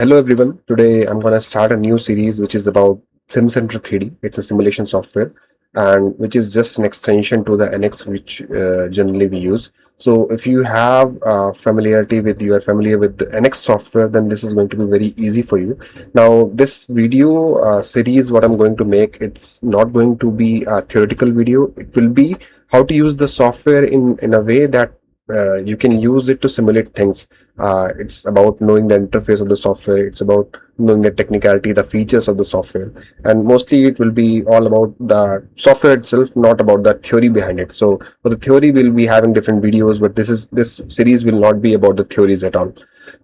Hello everyone. Today I'm going to start a new series which is about SimCenter 3D. It's a simulation software and which is just an extension to the NX which generally we use. So if you have you are familiar with the NX software, then this is going to be very easy for you. Now this video series what I'm going to make, it's not going to be a theoretical video. It will be how to use the software in a way that you can use it to simulate things. It's about knowing the interface of the software. It's about knowing the technicality, the features of the software, and mostly it will be all about the software itself, not about the theory behind it. So for the theory, we'll be having different videos, but this series will not be about the theories at all.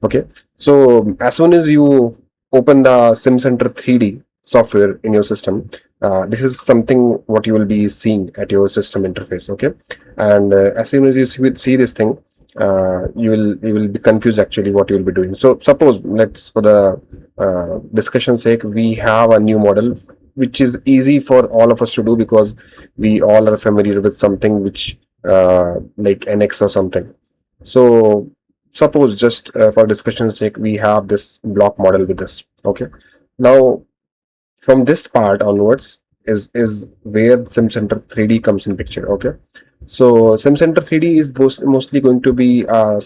Okay, so as soon as you open the SimCenter 3D software in your system, this is something what you will be seeing at your system interface. Okay, and as soon as you see this thing, you will be confused actually what you will be doing. So suppose, let's for the discussion sake, we have a new model which is easy for all of us to do because we all are familiar with something which like NX or something. So suppose, just for discussion's sake, we have this block model with us. Okay, now from this part onwards is where SimCenter 3D comes in picture. Okay, so SimCenter 3D is mostly going to be a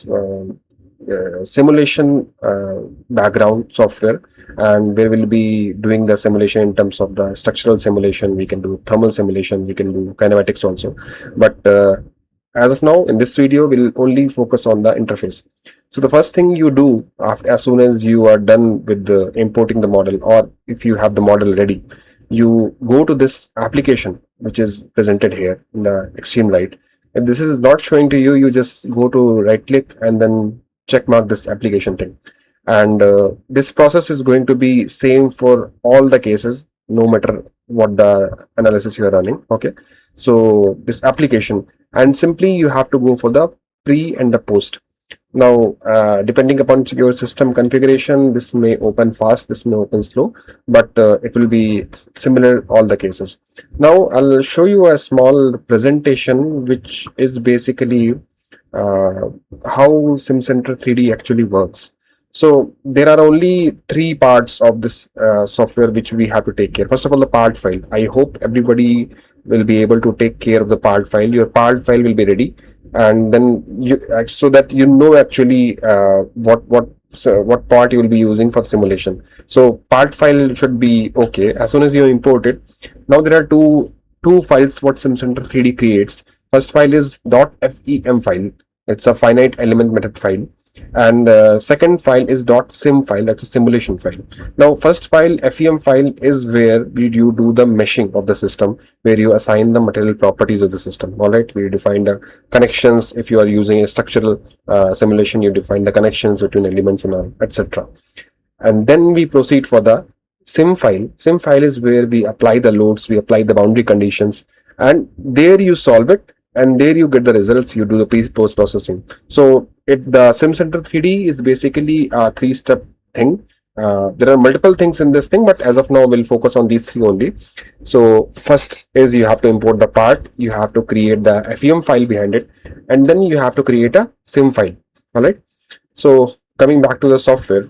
simulation background software, and we will be doing the simulation in terms of the structural simulation. We can do thermal simulation, we can do kinematics also, but as of now in this video we'll only focus on the interface. So the first thing you do as soon as you are done with the importing the model, or if you have the model ready, you go to this application which is presented here in the extreme right. If this is not showing to you, you just go to right click and then check mark this application thing. And this process is going to be same for all the cases, no matter what the analysis you are running. Okay, so this application, and simply you have to go for the pre and the post. Now depending upon your system configuration, this may open fast, this may open slow, but it will be similar all the cases. Now I'll show you a small presentation which is basically how SimCenter 3D actually works. So there are only three parts of this software which we have to take care. First of all, the part file. I hope everybody will be able to take care of the part file. Your part file will be ready, and then so that you know actually what part you will be using for simulation. So part file should be okay as soon as you import it. Now there are two files what SimCenter 3D creates. First file is .fem file. It's a finite element method file, and second file is .sim file. That's a simulation file. Now first file, FEM file, is where you do the meshing of the system, where you assign the material properties of the system. All right, we define the connections. If you are using a structural simulation, you define the connections between elements and all, etc. And then we proceed for the sim file. Sim file is where we apply the loads, we apply the boundary conditions, and there you solve it, and there you get the results. You do the post processing. So the SimCenter 3D is basically a three-step thing. There are multiple things in this thing, but as of now we'll focus on these three only. So first is you have to import the part, you have to create the FEM file behind it, and then you have to create a sim file. All right, so coming back to the software,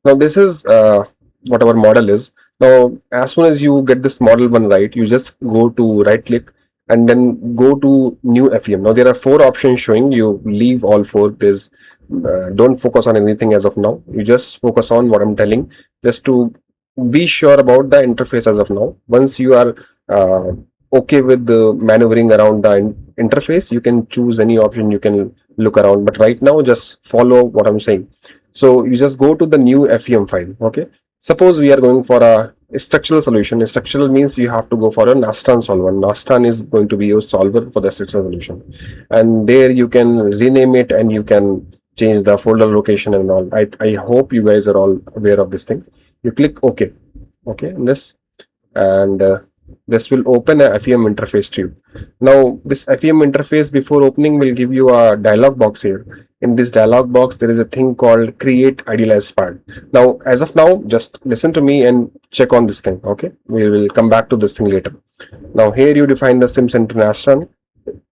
now this is what our model is. Now as soon as you get this model one right, you just go to right click and then go to new FEM. Now there are four options showing. You leave all four. There's don't focus on anything as of now. You just focus on what I'm telling, just to be sure about the interface as of now. Once you are okay with the maneuvering around the interface, you can choose any option, you can look around, but right now just follow what I'm saying. So you just go to the new FEM file. Okay, suppose we are going for a structural solution. A structural means you have to go for a Nastan solver. Nastan is going to be your solver for the structural solution, and there you can rename it and you can change the folder location and all. I hope you guys are all aware of this thing. You click OK. Okay, in this, and this will open a FEM interface to you. Now this FEM interface, before opening, will give you a dialog box here. In this dialog box there is a thing called create idealized part. Now as of now, just listen to me and check on this thing. Okay, we will come back to this thing later. Now here you define the SimCenter Nastan.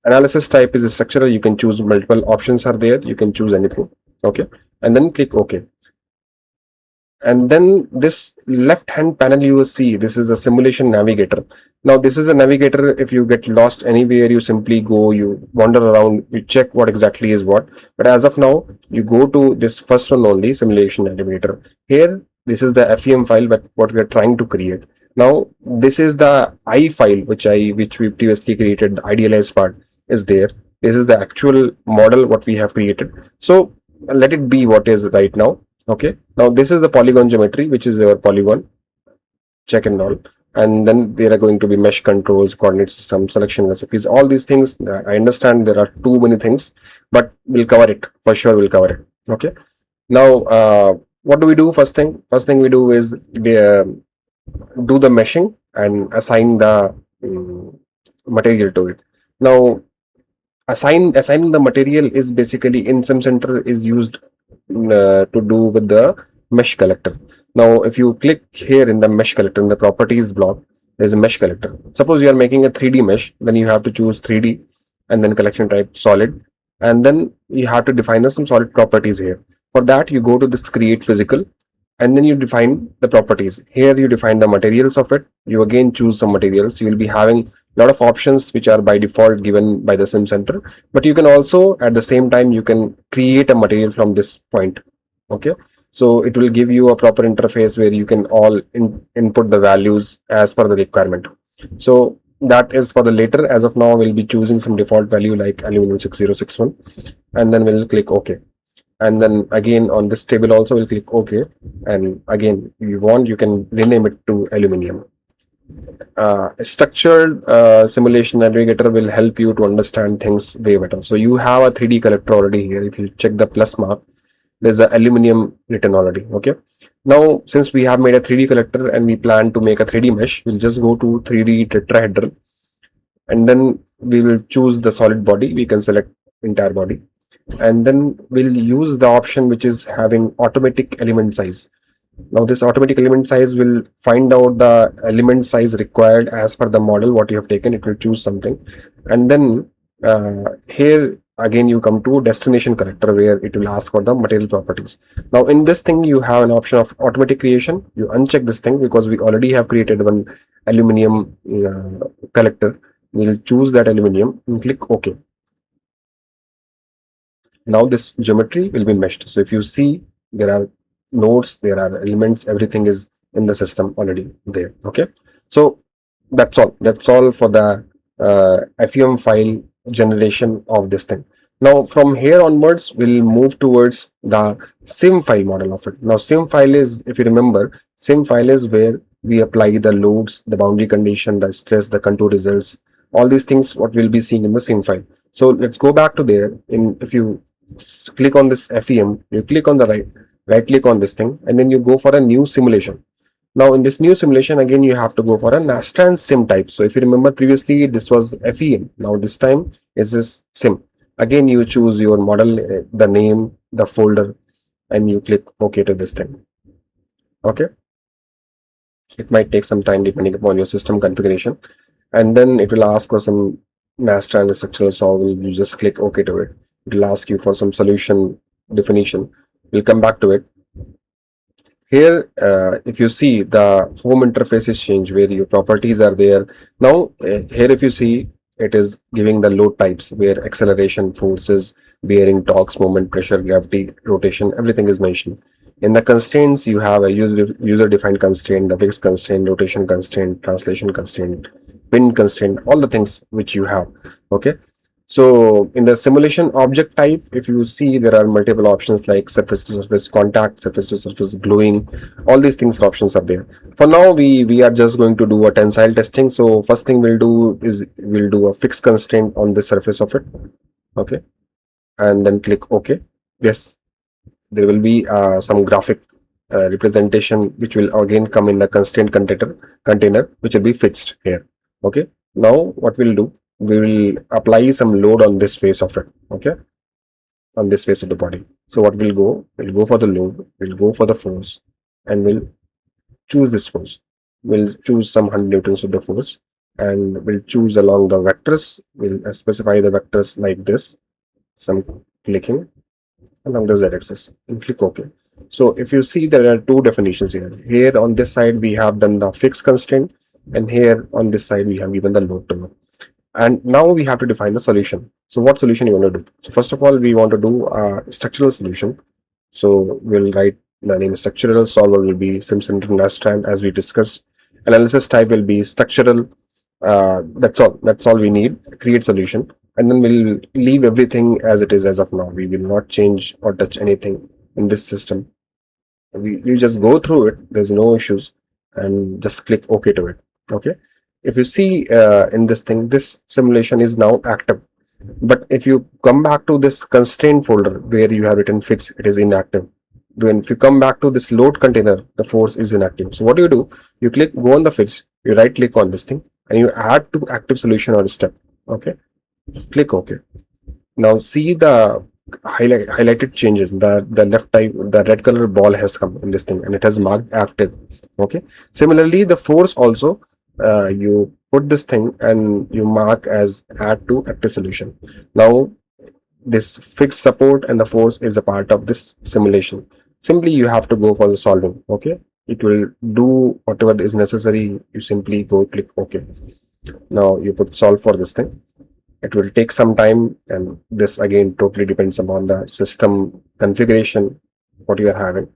Analysis type is a structural. You can choose multiple options are there, you can choose anything. Okay, and then click OK. And then this left hand panel you will see, this is a simulation navigator. Now this is a navigator. If you get lost anywhere, you simply go, you wander around, you check what exactly is what. But as of now, you go to this first one only, simulation navigator. Here, this is the FEM file that what we are trying to create. Now this is the I file which we previously created. The idealized part is there. This is the actual model what we have created. So let it be what is right now. Okay, now this is the polygon geometry, which is your polygon check and all. And then there are going to be mesh controls, coordinate system, selection recipes, all these things. I understand there are too many things, but we'll cover it for sure. We'll cover it. Okay, now what do we do? First thing we do is do the meshing and assign the material to it. Now assigning the material is basically in SimCenter is used to do with the mesh collector. Now if you click here in the mesh collector, in the properties block, there's a mesh collector. Suppose you are making a 3D mesh, then you have to choose 3D and then collection type solid, and then you have to define some solid properties here. For that, you go to this create physical, and then you define the properties. Here you define the materials of it. You again choose some materials. You will be having a lot of options which are by default given by the SimCenter, but you can also at the same time you can create a material from this point. Okay, so it will give you a proper interface where you can all input the values as per the requirement. So that is for the later. As of now, we'll be choosing some default value like aluminum 6061, and then we'll click OK. And then again on this table also we'll click OK, and again if you want you can rename it to aluminum. Structured simulation navigator will help you to understand things way better. So you have a 3D collector already here. If you check the plus mark, there's a aluminum written already. Okay, now since we have made a 3D collector and we plan to make a 3D mesh, we'll just go to 3D tetrahedral, and then we will choose the solid body. We can select entire body, and then we'll use the option which is having automatic element size. Now this automatic element size will find out the element size required as per the model what you have taken. It will choose something, and then here again you come to destination collector where it will ask for the material properties. Now in this thing you have an option of automatic creation. You uncheck this thing because we already have created one aluminum collector. We'll choose that aluminum and click OK. Now this geometry will be meshed. So if you see, there are nodes, there are elements, everything is in the system already there. Okay, so that's all for the FEM file generation of this thing. Now from here onwards we'll move towards the sim file model of it. Now sim file is, if you remember, sim file is where we apply the loads, the boundary condition, the stress, the contour results, all these things what we'll be seeing in the sim file. So let's go back to there. If you click on this FEM, you click on the right click on this thing, and then you go for a new simulation. Now in this new simulation, again you have to go for a Nastran sim type. So if you remember previously this was FEM, now this time is this sim. Again you choose your model, the name, the folder, and you click OK to this thing. Okay, it might take some time depending upon your system configuration, and then it will ask for some Nastran structural solve. You just click OK to it. It will ask you for some solution definition. We'll come back to it. Here, if you see, the home interface is changed where your properties are there. Now, here if you see, it is giving the load types where acceleration, forces, bearing, torques, moment, pressure, gravity, rotation, everything is mentioned. In the constraints, you have a user-defined constraint, the fixed constraint, rotation constraint, translation constraint, pin constraint, all the things which you have. Okay. So in the simulation object type, if you see, there are multiple options like surface to surface contact, surface to surface gluing, all these things options are there. For now, we are just going to do a tensile testing. So first thing we'll do is we'll do a fixed constraint on the surface of it. Okay. And then click OK. Yes, there will be some graphic representation which will again come in the constraint container which will be fixed here. Okay. Now what we'll do, we will apply some load on this face of it. Okay, on this face of the body. So what we'll go for the load, we'll go for the force, and we'll choose this force. We'll choose some 100 newtons of the force, and we'll choose along the vectors. We'll specify the vectors like this, some clicking along the z-axis, and click OK. So if you see, there are two definitions here. Here on this side we have done the fixed constraint, and here on this side we have given the load term. And now we have to define the solution. So what solution you want to do? So first of all, we want to do a structural solution. So we'll write the name structural. Solver will be SimCenter Nastran, as we discussed. Analysis type will be structural. That's all we need. Create solution, and then we'll leave everything as it is as of now. We will not change or touch anything in this system. We just go through it. There's no issues, and just click OK to it. Okay. If you see in this thing, this simulation is now active. But if you come back to this constraint folder where you have written fix, it is inactive. When if you come back to this load container, the force is inactive. So what do? You click go on the fix, you right click on this thing, and you add to active solution or step. Okay. Click OK. Now see the highlighted changes. The left type, the red color ball has come in this thing and it has marked active. Okay. Similarly, the force also, you put this thing and you mark as add to active solution. Now this fixed support and the force is a part of this simulation. Simply you have to go for the solving. Okay. It will do whatever is necessary. You simply go click OK. Now you put solve for this thing. It will take some time, and this again totally depends upon the system configuration, what you are having.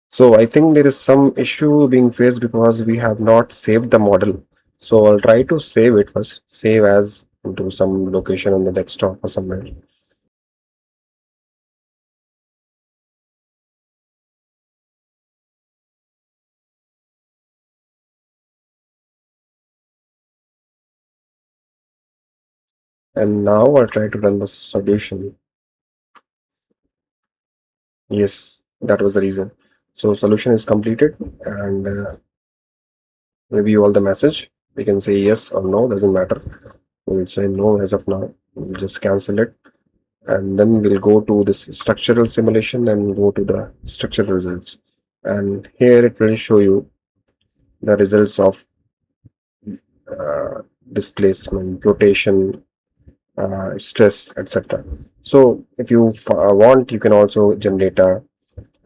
So I think there is some issue being faced because we have not saved the model. So I'll try to save it first, save as into some location on the desktop or somewhere. And now I'll try to run the solution. Yes, that was the reason. So solution is completed, and review all the message. We can say yes or no, doesn't matter. We'll say no as of now. We'll just cancel it. And then we'll go to this structural simulation and go to the structural results. And here it will show you the results of displacement, rotation, stress, etc. So if you want, you can also generate a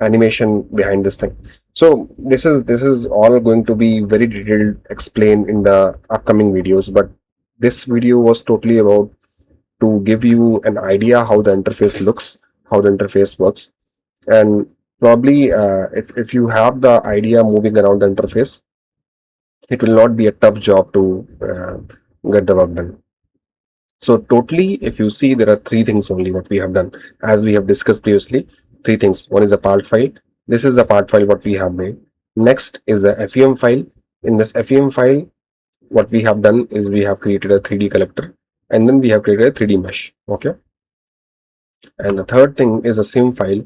animation behind this thing. So this is all going to be very detailed explained in the upcoming videos, but this video was totally about to give you an idea how the interface looks, how the interface works, and probably if you have the idea moving around the interface, it will not be a tough job to get the work done. So totally, if you see, there are three things only what we have done, as we have discussed previously. Three things. One is a part file. This is the part file what we have made. Next is the FEM file. In this FEM file, what we have done is we have created a 3D collector, and then we have created a 3D mesh. Okay. And the third thing is a sim file.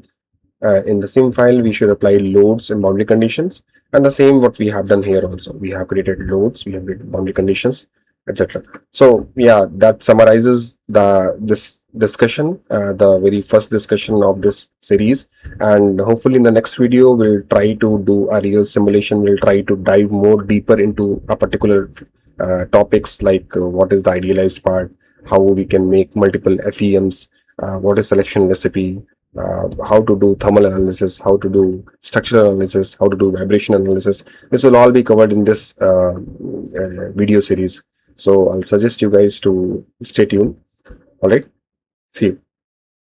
In the sim file, we should apply loads and boundary conditions, and the same what we have done here also. We have created loads, we have created boundary conditions, etc. So yeah, that summarizes this discussion, the very first discussion of this series. And hopefully in the next video we'll try to do a real simulation. We'll try to dive more deeper into a particular topics, like what is the idealized part, how we can make multiple FEMs, what is selection recipe, how to do thermal analysis, how to do structural analysis, how to do vibration analysis. This will all be covered in this video series. So I'll suggest you guys to stay tuned. All right. See you.